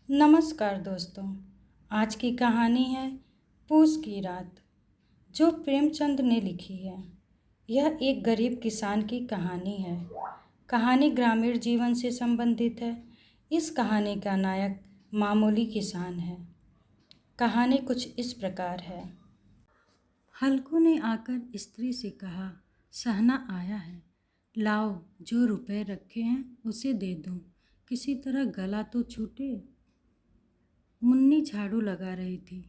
नमस्कार दोस्तों। आज की कहानी है पूस की रात, जो प्रेमचंद ने लिखी है। यह एक गरीब किसान की कहानी है। कहानी ग्रामीण जीवन से संबंधित है। इस कहानी का नायक मामूली किसान है। कहानी कुछ इस प्रकार है। हल्कू ने आकर स्त्री से कहा, सहना आया है, लाओ जो रुपए रखे हैं उसे दे दूं, किसी तरह गला तो छूटे। मुन्नी झाड़ू लगा रही थी,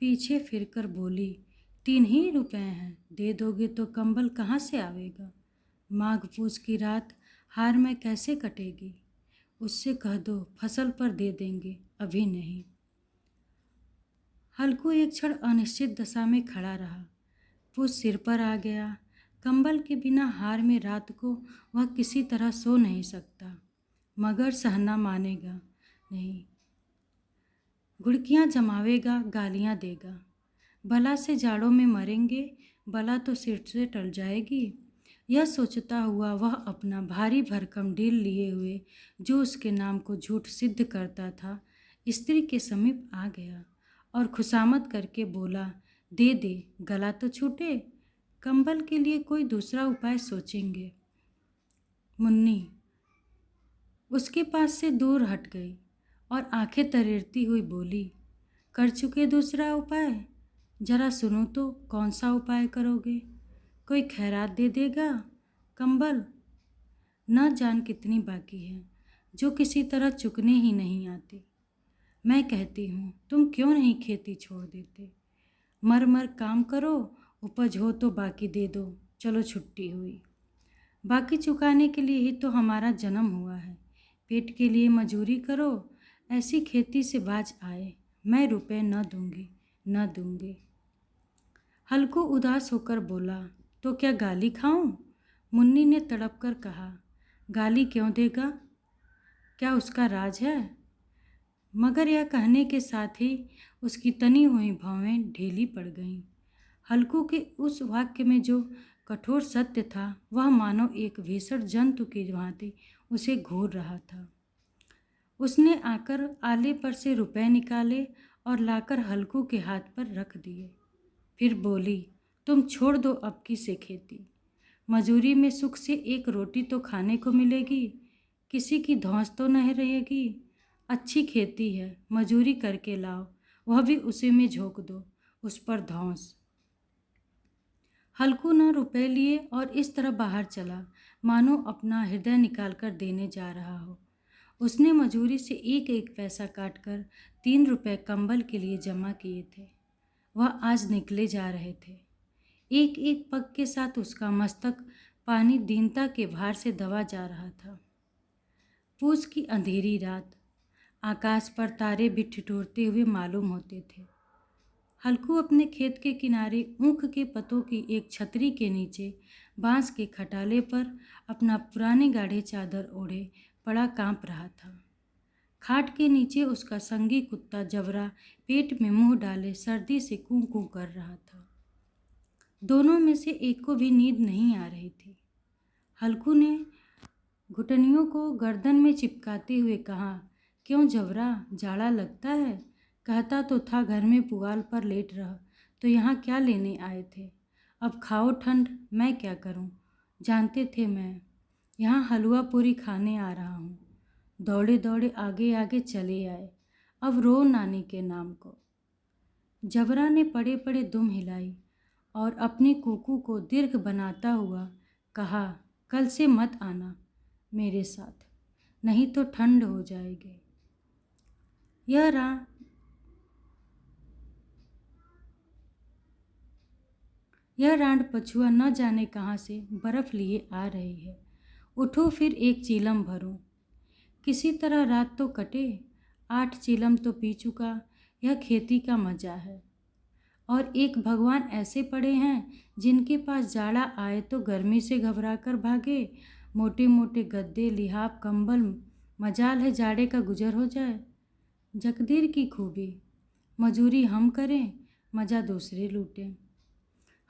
पीछे फिरकर बोली, 3 ही रुपए हैं, दे दोगे तो कंबल कहाँ से आवेगा। माघ पूस की रात हार में कैसे कटेगी। उससे कह दो फसल पर दे देंगे, अभी नहीं। हल्कू एक क्षण अनिश्चित दशा में खड़ा रहा। पूस सिर पर आ गया। कंबल के बिना हार में रात को वह किसी तरह सो नहीं सकता, मगर सहना मानेगा नहीं। घुड़कियाँ जमावेगा, गालियाँ देगा। भला से जाड़ों में मरेंगे, बला तो सिर से टल जाएगी। यह सोचता हुआ वह अपना भारी भरकम ढील लिए हुए, जो उसके नाम को झूठ सिद्ध करता था, स्त्री के समीप आ गया और खुशामद करके बोला, दे दे, गला तो छूटे, कंबल के लिए कोई दूसरा उपाय सोचेंगे। मुन्नी उसके पास से दूर हट गई और आंखें तरेरती हुई बोली, कर चुके दूसरा उपाय, जरा सुनो तो कौन सा उपाय करोगे। कोई खैरात दे देगा, कंबल न जान कितनी बाकी है, जो किसी तरह चुकने ही नहीं आती। मैं कहती हूँ तुम क्यों नहीं खेती छोड़ देते, मर मर काम करो, उपज हो तो बाकी दे दो, चलो छुट्टी हुई। बाकी चुकाने के लिए ही तो हमारा जन्म हुआ है, पेट के लिए मजूरी करो, ऐसी खेती से बाज आए, मैं रुपए न दूंगी न दूंगी। हल्कू उदास होकर बोला, तो क्या गाली खाऊं। मुन्नी ने तड़प कर कहा, गाली क्यों देगा, क्या उसका राज है। मगर यह कहने के साथ ही उसकी तनी हुई भौवें ढीली पड़ गईं। हल्कू के उस वाक्य में जो कठोर सत्य था, वह मानो एक भीषण जंतु की भांति उसे घूर रहा था। उसने आकर आले पर से रुपए निकाले और लाकर हल्कू के हाथ पर रख दिए। फिर बोली, तुम छोड़ दो अब की से खेती, मजूरी में सुख से एक रोटी तो खाने को मिलेगी, किसी की धौंस तो नहीं रहेगी। अच्छी खेती है, मजूरी करके लाओ, वह भी उसी में झोंक दो, उस पर धौंस। हल्कू न रुपए लिए और इस तरह बाहर चला, मानो अपना हृदय निकाल कर देने जा रहा हो। उसने मजूरी से एक एक पैसा काटकर 3 रुपए कंबल के लिए जमा किए थे। वह आज निकले जा रहे थे। एक एक पग के साथ उसका मस्तक पानी दीनता के भार से दबा जा रहा था। पूस की अंधेरी रात, आकाश पर तारे भी ठिठुरते हुए मालूम होते थे। हल्कू अपने खेत के किनारे ऊख के पतों की एक छतरी के नीचे बांस के खटाले पर अपना पुराने गाढ़े चादर ओढ़े पड़ा कांप रहा था। खाट के नीचे उसका संगी कुत्ता जबरा पेट में मुंह डाले सर्दी से कूं कूं कर रहा था। दोनों में से एक को भी नींद नहीं आ रही थी। हल्कू ने घुटनियों को गर्दन में चिपकाते हुए कहा, क्यों जबरा, जाड़ा लगता है। कहता तो था घर में पुआल पर लेट रह, तो यहाँ क्या लेने आए थे। अब खाओ ठंड, मैं क्या करूँ। जानते थे मैं यहाँ हलवा पूरी खाने आ रहा हूँ। दौड़े दौड़े आगे आगे चले आए, अब रो नानी के नाम को। जबरा ने पड़े पड़े दुम हिलाई और अपनी कुकू को दीर्घ बनाता हुआ कहा, कल से मत आना मेरे साथ, नहीं तो ठंड हो जाएगी। यह रांड पछुआ न जाने कहाँ से बर्फ लिए आ रही है। उठो फिर एक चीलम भरूं, किसी तरह रात तो कटे। 8 चीलम तो पी चुका, यह खेती का मजा है। और एक भगवान ऐसे पड़े हैं जिनके पास जाड़ा आए तो गर्मी से घबरा कर भागे। मोटे मोटे गद्दे, लिहाफ, कंबल, मजाल है जाड़े का गुजर हो जाए। जकदीर की खूबी, मजूरी हम करें, मज़ा दूसरे लूटें।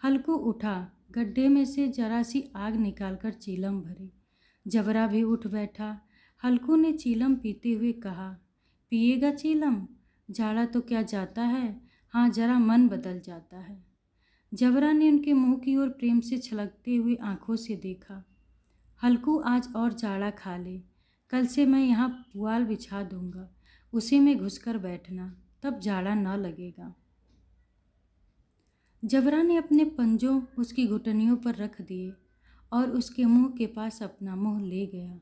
हल्कू उठा, गड्ढे में से जरा सी आग निकालकर चीलम भरी। जबरा भी उठ बैठा। हल्कू ने चीलम पीते हुए कहा, पिएगा चीलम? जाड़ा तो क्या जाता है, हाँ जरा मन बदल जाता है। जबरा ने उनके मुंह की ओर प्रेम से छलकते हुए आंखों से देखा। हल्कू आज और जाड़ा खा ले, कल से मैं यहाँ पुआल बिछा दूंगा, उसी में घुसकर बैठना, तब जाड़ा न लगेगा। जबरा ने अपने पंजों उसकी घुटनियों पर रख दिए और उसके मुंह के पास अपना मुंह ले गया।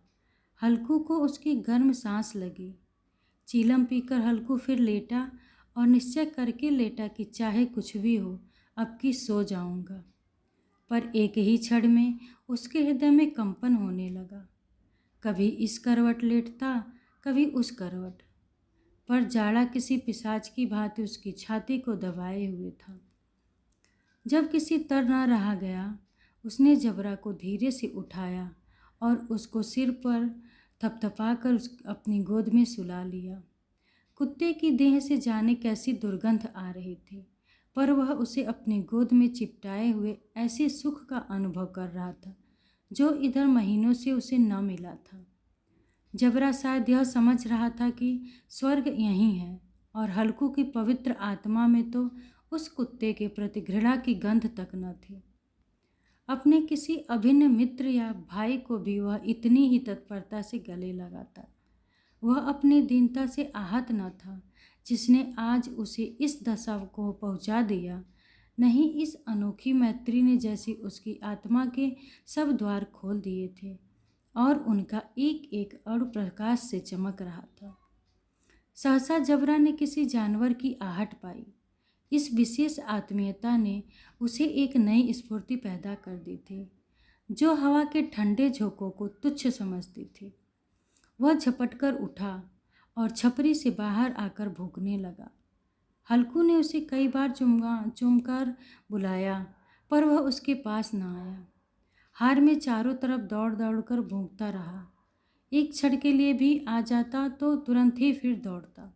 हल्कू को उसकी गर्म सांस लगी। चीलम पीकर हल्कू फिर लेटा और निश्चय करके लेटा कि चाहे कुछ भी हो, अब की सो जाऊंगा। पर एक ही क्षण में उसके हृदय में कंपन होने लगा। कभी इस करवट लेटता, कभी उस करवट, पर जाड़ा किसी पिशाच की भांति उसकी छाती को दबाए हुए था। जब किसी तर न रहा गया, उसने जबरा को धीरे से उठाया और उसको सिर पर थपथपाकर अपनी गोद में सुला लिया। कुत्ते की देह से जाने कैसी दुर्गंध आ रही थी, पर वह उसे अपनी गोद में चिपटाए हुए ऐसे सुख का अनुभव कर रहा था जो इधर महीनों से उसे न मिला था। जबरा शायद यह समझ रहा था कि स्वर्ग यहीं है, और हल्कू की पवित्र आत्मा में तो उस कुत्ते के प्रति घृणा की गंध तक न थी। अपने किसी अभिन्न मित्र या भाई को भी वह इतनी ही तत्परता से गले लगाता। वह अपनी दीनता से आहत न था जिसने आज उसे इस दशा को पहुंचा दिया। नहीं, इस अनोखी मैत्री ने जैसे उसकी आत्मा के सब द्वार खोल दिए थे और उनका एक एक अणु प्रकाश से चमक रहा था। सहसा जबरा ने किसी जानवर की आहट पाई। इस विशेष आत्मीयता ने उसे एक नई स्फूर्ति पैदा कर दी थी जो हवा के ठंडे झोंकों को तुच्छ समझती थी। वह झपटकर उठा और छपरी से बाहर आकर भूखने लगा। हल्कू ने उसे कई बार चूमकर बुलाया, पर वह उसके पास न आया। हार में चारों तरफ दौड़ दौड़कर भूखता रहा। एक क्षण के लिए भी आ जाता तो तुरंत ही फिर दौड़ता।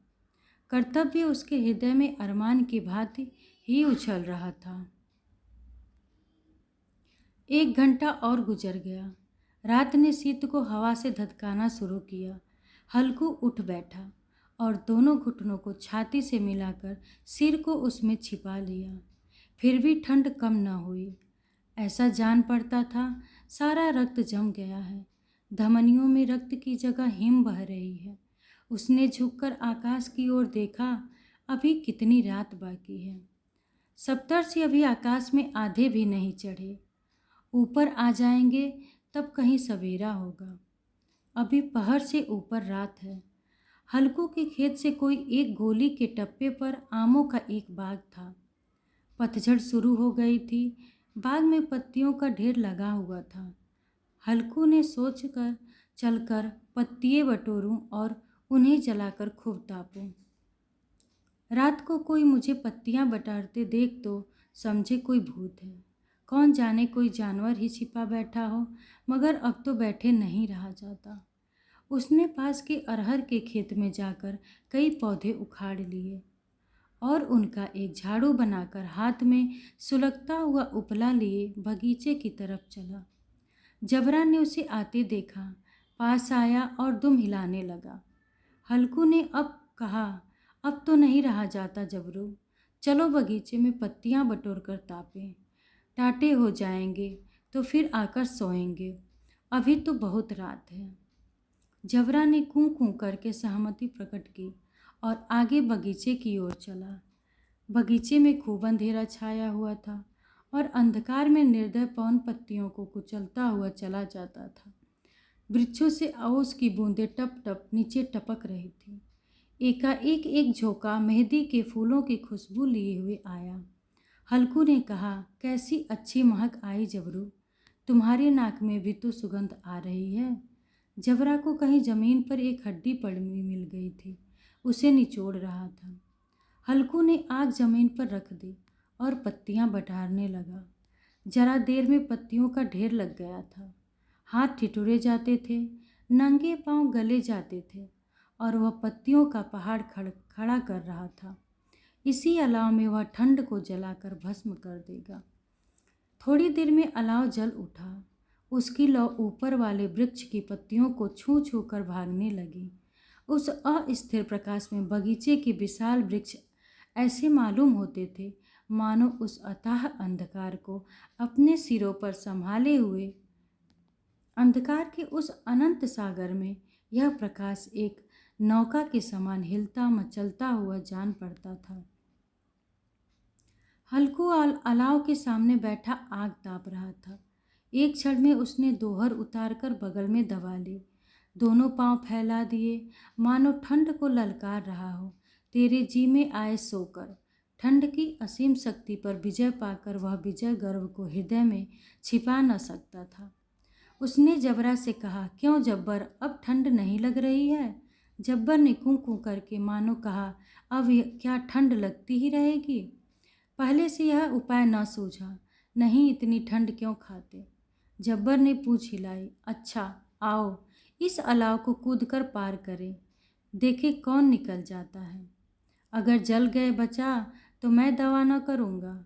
कर्तव्य उसके हृदय में अरमान की भांति ही उछल रहा था। 1 घंटा और गुजर गया। रात ने शीत को हवा से धधकाना शुरू किया। हल्कू उठ बैठा और दोनों घुटनों को छाती से मिलाकर सिर को उसमें छिपा लिया। फिर भी ठंड कम न हुई। ऐसा जान पड़ता था सारा रक्त जम गया है, धमनियों में रक्त की जगह हिम बह रही है। उसने झुककर आकाश की ओर देखा। अभी कितनी रात बाकी है। सप्तर्षि अभी आकाश में आधे भी नहीं चढ़े। ऊपर आ जाएंगे तब कहीं सवेरा होगा। अभी पहर से ऊपर रात है। हल्कू के खेत से कोई एक गोली के टप्पे पर आमों का एक बाग था। पतझड़ शुरू हो गई थी। बाग में पत्तियों का ढेर लगा हुआ था। हल्कू ने सोचकर चलकर पत्तियां बटोरूं और उन्हें जलाकर खूब तापूं। रात को कोई मुझे पत्तियां बटारते देख तो समझे कोई भूत है। कौन जाने कोई जानवर ही छिपा बैठा हो, मगर अब तो बैठे नहीं रहा जाता। उसने पास के अरहर के खेत में जाकर कई पौधे उखाड़ लिए और उनका एक झाड़ू बनाकर हाथ में सुलगता हुआ उपला लिए बगीचे की तरफ चला। जबरा ने उसे आते देखा, पास आया और दुम हिलाने लगा। हल्कू ने अब कहा, अब तो नहीं रहा जाता जबरू, चलो बगीचे में पत्तियां बटोर कर तापें। टाटे हो जाएंगे तो फिर आकर सोएंगे, अभी तो बहुत रात है। जबरा ने कूं कूं करके सहमति प्रकट की और आगे बगीचे की ओर चला। बगीचे में खूब अंधेरा छाया हुआ था और अंधकार में निर्दय पवन पत्तियों को कुचलता हुआ चला जाता था। वृक्षों से ओस की बूंदें टप टप नीचे टपक रही थी। एकाएक एक झोंका मेहंदी के फूलों की खुशबू लिए हुए आया। हल्कू ने कहा, कैसी अच्छी महक आई जबरू, तुम्हारे नाक में भी तो सुगंध आ रही है। जबरा को कहीं जमीन पर एक हड्डी पड़ी मिल गई थी, उसे निचोड़ रहा था। हल्कू ने आग जमीन पर रख दी और पत्तियां बटारने लगा। जरा देर में पत्तियों का ढेर लग गया था। हाथ ठिठुरे जाते थे, नंगे पांव गले जाते थे और वह पत्तियों का पहाड़ खड़ा कर रहा था। इसी अलाव में वह ठंड को जलाकर भस्म कर देगा। थोड़ी देर में अलाव जल उठा। उसकी लौ ऊपर वाले वृक्ष की पत्तियों को छू छू कर भागने लगी उस अस्थिर प्रकाश में बगीचे के विशाल वृक्ष ऐसे मालूम होते थे मानो उस अथाह अंधकार को अपने सिरों पर संभाले हुए। अंधकार के उस अनंत सागर में यह प्रकाश एक नौका के समान हिलता मचलता हुआ जान पड़ता था। हल्कू अलाव के सामने बैठा आग ताप रहा था। एक क्षण में उसने दोहर उतारकर बगल में दबा ली, दोनों पांव फैला दिए मानो ठंड को ललकार रहा हो। तेरे जी में आए सोकर ठंड की असीम शक्ति पर विजय पाकर वह विजय गर्व को हृदय में छिपा न सकता था। उसने जबरा से कहा, क्यों जब्बर, अब ठंड नहीं लग रही है? जब्बर ने कूं कूं करके मानो कहा, अब क्या ठंड लगती ही रहेगी? पहले से यह उपाय न सूझा। नहीं, इतनी ठंड क्यों खाते? जब्बर ने पूंछ हिलाई। अच्छा, आओ इस अलाव को कूदकर पार करें, देखे कौन निकल जाता है। अगर जल गए बचा तो मैं दवा न करूँगा।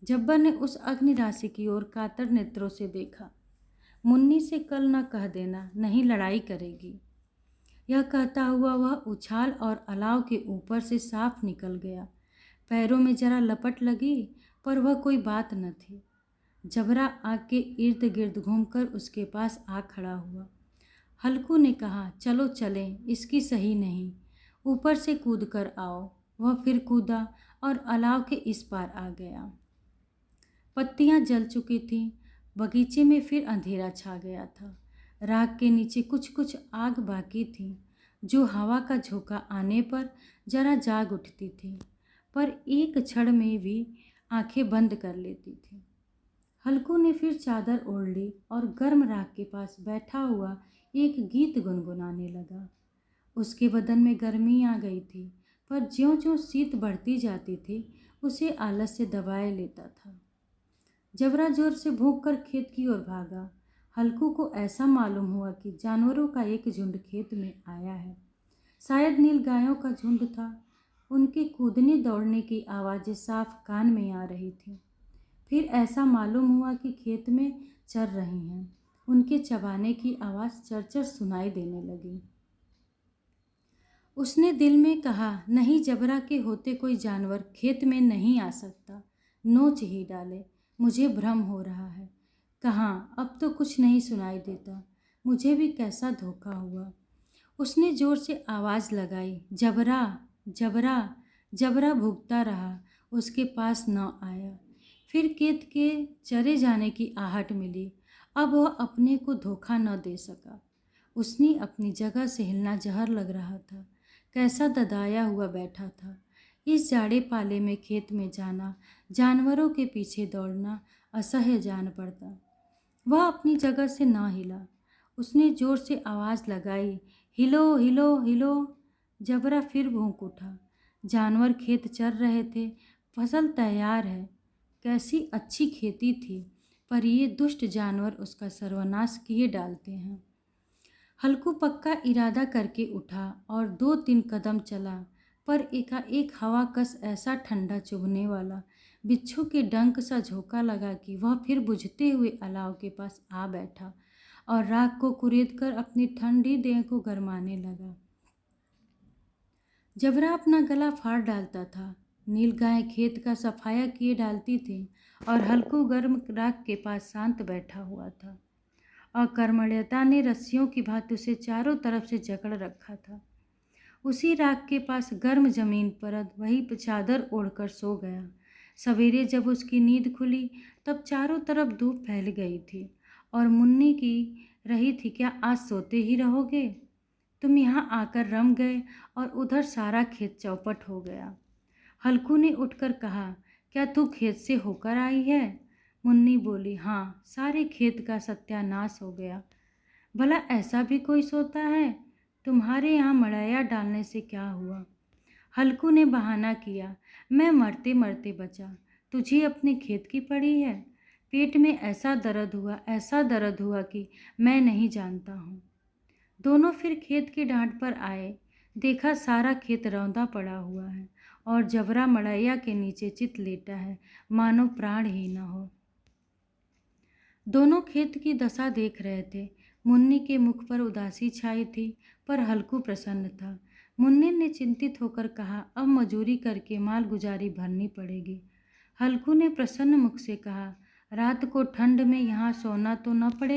जब्बर ने उस अग्नि राशि की ओर कातर नेत्रों से देखा। मुन्नी से कल न कह देना, नहीं लड़ाई करेगी। यह कहता हुआ वह उछाल और अलाव के ऊपर से साफ निकल गया। पैरों में जरा लपट लगी, पर वह कोई बात न थी। जबरा आग के इर्द गिर्द घूमकर उसके पास आ खड़ा हुआ। हल्कू ने कहा, चलो चलें, इसकी सही नहीं, ऊपर से कूद कर आओ। वह फिर कूदा और अलाव के इस पार आ गया। पत्तियां जल चुकी थीं। बगीचे में फिर अंधेरा छा गया था। राख के नीचे कुछ कुछ आग बाकी थी, जो हवा का झोंका आने पर जरा जाग उठती थी, पर एक क्षण में भी आंखें बंद कर लेती थी। हल्कू ने फिर चादर ओढ़ ली और गर्म राख के पास बैठा हुआ एक गीत गुनगुनाने लगा। उसके बदन में गर्मी आ गई थी, पर ज्यों-ज्यों शीत बढ़ती जाती थी उसे आलस से दबाए लेता था। जबरा जोर से भौंक कर खेत की ओर भागा। हल्कू को ऐसा मालूम हुआ कि जानवरों का एक झुंड खेत में आया है। शायद नील गायों का झुंड था। उनके कूदने दौड़ने की आवाज़ें साफ कान में आ रही थीं। फिर ऐसा मालूम हुआ कि खेत में चर रही हैं। उनके चबाने की आवाज़ चरचर सुनाई देने लगी। उसने दिल में कहा, नहीं, जबरा के होते कोई जानवर खेत में नहीं आ सकता। नोच ही डाले, मुझे भ्रम हो रहा है। कहाँ, अब तो कुछ नहीं सुनाई देता। मुझे भी कैसा धोखा हुआ। उसने जोर से आवाज़ लगाई, जबरा, जबरा। जबरा भूखता रहा, उसके पास न आया। फिर खेत के चरे जाने की आहट मिली। अब वह अपने को धोखा न दे सका। उसने अपनी जगह से हिलना जहर लग रहा था। कैसा ददाया हुआ बैठा था। इस जाड़े पाले में खेत में जाना, जानवरों के पीछे दौड़ना असह्य जान पड़ता। वह अपनी जगह से ना हिला। उसने जोर से आवाज़ लगाई, हिलो हिलो हिलो। जबरा फिर भौंक उठा। जानवर खेत चर रहे थे। फसल तैयार है। कैसी अच्छी खेती थी, पर ये दुष्ट जानवर उसका सर्वनाश किए डालते हैं। हल्कू पक्का इरादा करके उठा और 2-3 कदम चला, पर एकाएक हवा कस ऐसा ठंडा चुभने वाला बिच्छू के डंक सा झोंका लगा कि वह फिर बुझते हुए अलाव के पास आ बैठा और राख को कुरेद कर अपनी ठंडी देह को गरमाने लगा। जबरा अपना गला फाड़ डालता था। नीलगाय खेत का सफाया किए डालती थी और हल्कू गर्म राख के पास शांत बैठा हुआ था। अकर्मण्यता ने रस्सियों की भांति उसे चारों तरफ से जकड़ रखा था। उसी राख के पास गर्म जमीन पर वही चादर ओढ़कर सो गया। सवेरे जब उसकी नींद खुली तब चारों तरफ धूप फैल गई थी और मुन्नी की रही थी, क्या आज सोते ही रहोगे? तुम यहाँ आकर रम गए और उधर सारा खेत चौपट हो गया। हल्कू ने उठकर कहा, क्या तू खेत से होकर आई है? मुन्नी बोली, हाँ, सारे खेत का सत्यानाश हो गया। भला ऐसा भी कोई सोता है? तुम्हारे यहाँ मड़ैया डालने से क्या हुआ? हल्कू ने बहाना किया, मैं मरते मरते बचा, तुझे अपने खेत की पड़ी है। पेट में ऐसा दर्द हुआ कि मैं नहीं जानता हूँ। दोनों फिर खेत के डांट पर आए। देखा सारा खेत रौंदा पड़ा हुआ है और जबरा मड़ैया के नीचे चित लेटा है, मानो प्राण ही न हो। दोनों खेत की दशा देख रहे थे। मुन्नी के मुख पर उदासी छाई थी, पर हल्कू प्रसन्न था। मुन्नी ने चिंतित होकर कहा, अब मजूरी करके माल गुजारी भरनी पड़ेगी। हल्कू ने प्रसन्न मुख से कहा, रात को ठंड में यहाँ सोना तो न पड़े।